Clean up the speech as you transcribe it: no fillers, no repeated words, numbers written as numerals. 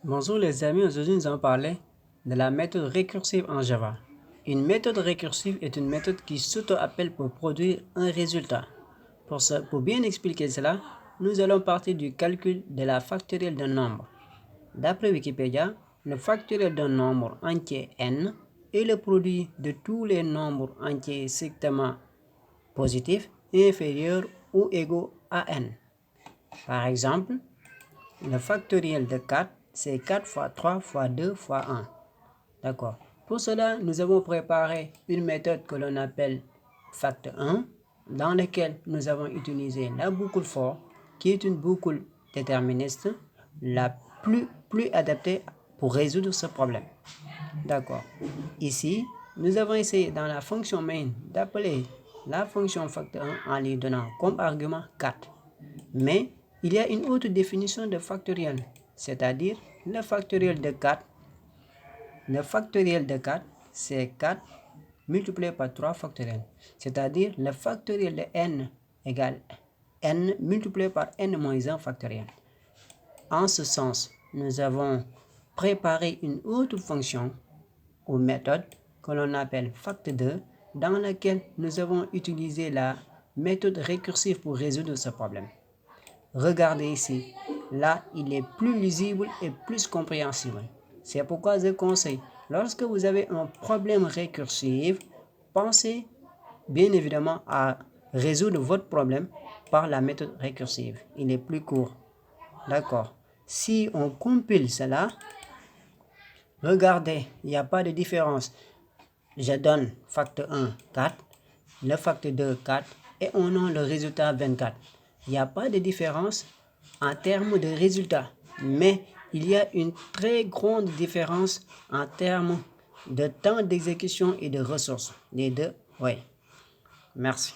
Bonjour les amis, aujourd'hui nous allons parler de la méthode récursive en Java. Une méthode récursive est une méthode qui s'auto-appelle pour produire un résultat. Pour bien expliquer cela, nous allons partir du calcul de la factorielle d'un nombre. D'après Wikipédia, le factoriel d'un nombre entier n est le produit de tous les nombres entiers strictement positifs inférieurs ou égaux à n. Par exemple, le factoriel de 4, c'est 4 fois 3 fois 2 fois 1. D'accord. Pour cela, nous avons préparé une méthode que l'on appelle fact1, dans laquelle nous avons utilisé la boucle for, qui est une boucle déterministe, la plus adaptée pour résoudre ce problème. D'accord. Ici, nous avons essayé dans la fonction main d'appeler la fonction fact1 en lui donnant comme argument 4. Mais il y a une autre définition de factoriel, c'est-à-dire le factoriel de 4. Le factoriel de 4, c'est 4 multiplié par 3 factoriel, c'est-à-dire le factoriel de n égale n multiplié par n moins 1 factoriel. En ce sens, nous avons préparé une autre fonction ou méthode que l'on appelle fact2, dans laquelle nous avons utilisé la méthode récursive pour résoudre ce problème. Regardez ici, là il est plus lisible et plus compréhensible. C'est pourquoi je conseille, lorsque vous avez un problème récursif, pensez bien évidemment à résoudre votre problème par la méthode récursive. Il est plus court. D'accord. Si on compile cela, regardez, il n'y a pas de différence. Je donne facteur 1, 4, le facteur 2, 4, et on a le résultat 24. Il n'y a pas de différence en termes de résultats, mais il y a une très grande différence en termes de temps d'exécution et de ressources. Les deux, oui. Merci.